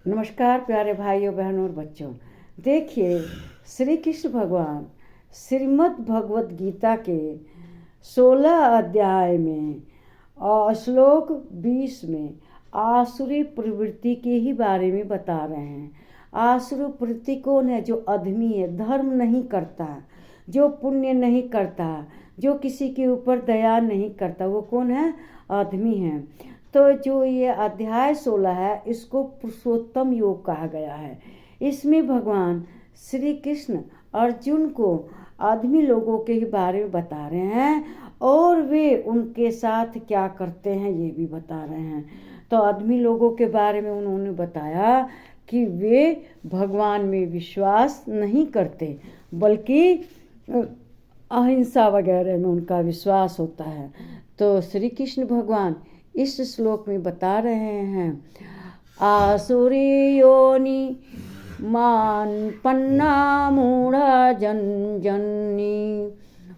नमस्कार प्यारे भाइयों बहनों और बच्चों। देखिए, श्री कृष्ण भगवान श्रीमद् भगवत गीता के 16 अध्याय में और श्लोक 20 में आसुरी प्रवृत्ति के ही बारे में बता रहे हैं। आसुरी प्रवृत्ति कौन है? जो अधमी है, धर्म नहीं करता, जो पुण्य नहीं करता, जो किसी के ऊपर दया नहीं करता, वो कौन है? आदमी है। तो जो ये अध्याय 16 है, इसको पुरुषोत्तम योग कहा गया है। इसमें भगवान श्री कृष्ण अर्जुन को आदमी लोगों के ही बारे में बता रहे हैं और वे उनके साथ क्या करते हैं ये भी बता रहे हैं। तो आदमी लोगों के बारे में उन्होंने बताया कि वे भगवान में विश्वास नहीं करते, बल्कि अहिंसा वगैरह में उनका विश्वास होता है। तो श्री कृष्ण भगवान इस श्लोक में बता रहे हैं, आसुरी योनि मान पन्ना मूढ़ा जन्नी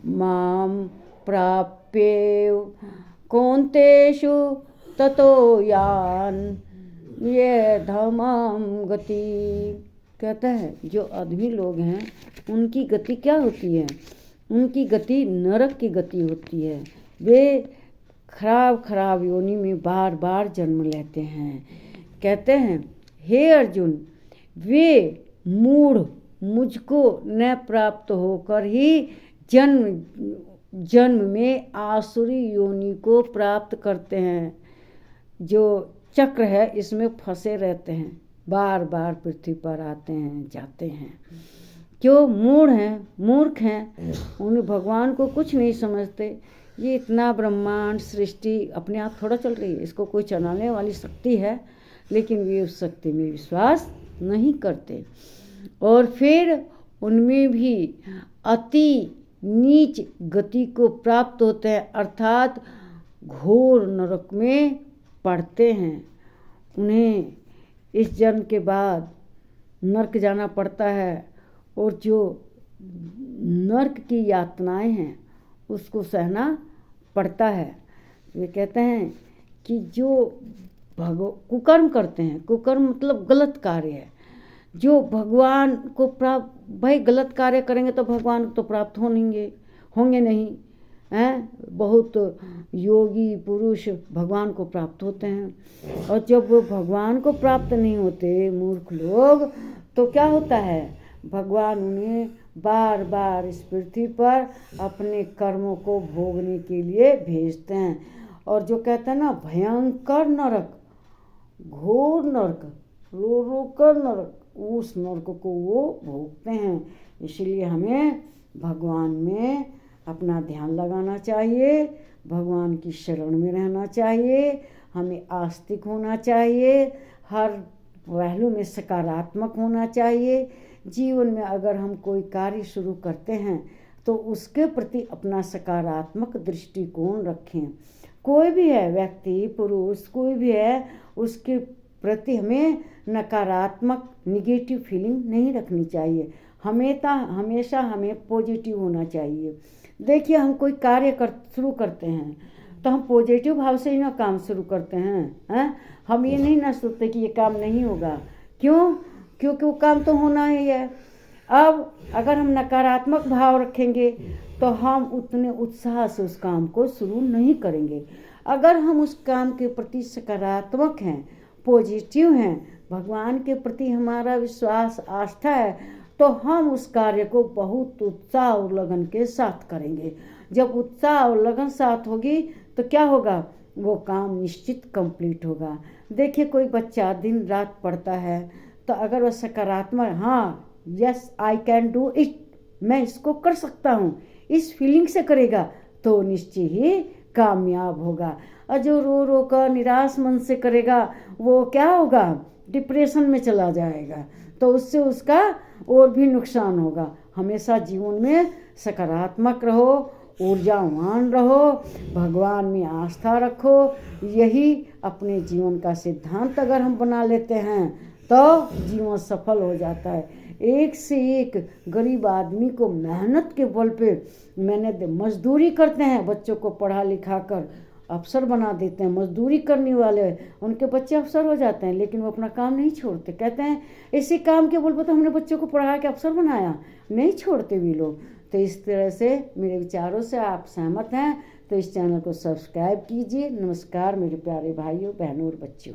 माम प्राप्य कौन्तेषु ततो यान ये धमाम गति। कहता है जो आदमी लोग हैं उनकी गति क्या होती है? उनकी गति नरक की गति होती है। वे खराब योनि में बार बार जन्म लेते हैं। कहते हैं, हे अर्जुन, वे मूढ़ मुझको न प्राप्त होकर ही जन्म में आसुरी योनि को प्राप्त करते हैं। जो चक्र है इसमें फंसे रहते हैं, बार बार पृथ्वी पर आते हैं जाते हैं। क्यों? मूढ़ हैं, मूर्ख हैं, उन्हें भगवान को कुछ नहीं समझते। ये इतना ब्रह्मांड सृष्टि अपने आप थोड़ा चल रही है, इसको कोई चलाने वाली शक्ति है, लेकिन वे उस शक्ति में विश्वास नहीं करते। और फिर उनमें भी अति नीच गति को प्राप्त होते हैं, अर्थात घोर नरक में पड़ते हैं। उन्हें इस जन्म के बाद नरक जाना पड़ता है और जो नरक की यातनाएं हैं उसको सहना पड़ता है। वे कहते हैं कि जो कुकर्म करते हैं, कुकर्म मतलब गलत कार्य है, जो भगवान को प्राप्त, भाई गलत कार्य करेंगे तो भगवान तो प्राप्त होंगे नहीं हैं। बहुत योगी पुरुष भगवान को प्राप्त होते हैं, और जब वो भगवान को प्राप्त नहीं होते मूर्ख लोग, तो क्या होता है? भगवान उन्हें बार बार इस पृथ्वी पर अपने कर्मों को भोगने के लिए भेजते हैं। और जो कहते हैं ना, भयंकर नरक, घोर नरक, रो कर नरक, उस नरक को वो भोगते हैं। इसलिए हमें भगवान में अपना ध्यान लगाना चाहिए, भगवान की शरण में रहना चाहिए, हमें आस्तिक होना चाहिए, हर पहलू में सकारात्मक होना चाहिए। जीवन में अगर हम कोई कार्य शुरू करते हैं तो उसके प्रति अपना सकारात्मक दृष्टिकोण रखें। कोई भी है, व्यक्ति पुरुष कोई भी है, उसके प्रति हमें नकारात्मक निगेटिव फीलिंग नहीं रखनी चाहिए। हमेशा हमें पॉजिटिव होना चाहिए। देखिए, हम कोई कार्य शुरू करते हैं तो हम पॉजिटिव भाव से ही ना काम शुरू करते हैं। हम ये नहीं ना सोचते कि ये काम नहीं होगा। क्यों? क्योंकि वो काम तो होना ही है। अब अगर हम नकारात्मक भाव रखेंगे तो हम उतने उत्साह से उस काम को शुरू नहीं करेंगे। अगर हम उस काम के प्रति सकारात्मक हैं, पॉजिटिव हैं, भगवान के प्रति हमारा विश्वास आस्था है, तो हम उस कार्य को बहुत उत्साह और लगन के साथ करेंगे। जब उत्साह और लगन साथ होगी तो क्या होगा? वो काम निश्चित कंप्लीट होगा। देखिए, कोई बच्चा दिन रात पढ़ता है, तो अगर वह सकारात्मक, हाँ yes I can do it, मैं इसको कर सकता हूँ, इस फीलिंग से करेगा तो निश्चय ही कामयाब होगा। और जो रो कर निराश मन से करेगा वो क्या होगा? डिप्रेशन में चला जाएगा, तो उससे उसका और भी नुकसान होगा। हमेशा जीवन में सकारात्मक रहो, ऊर्जावान रहो, भगवान में आस्था रखो। यही अपने जीवन का सिद्धांत अगर हम बना लेते हैं तो जीवन सफल हो जाता है। एक से एक गरीब आदमी को मेहनत के बल पे मजदूरी करते हैं, बच्चों को पढ़ा लिखा कर अफसर बना देते हैं। मजदूरी करने वाले उनके बच्चे अफसर हो जाते हैं, लेकिन वो अपना काम नहीं छोड़ते। कहते हैं इसी काम के बोल पर तो हमने बच्चों को पढ़ा के अफसर बनाया, नहीं छोड़ते भी लोग। तो इस तरह से मेरे विचारों से आप सहमत हैं तो इस चैनल को सब्सक्राइब कीजिए। नमस्कार मेरे प्यारे भाइयों, बहनों और बच्चों।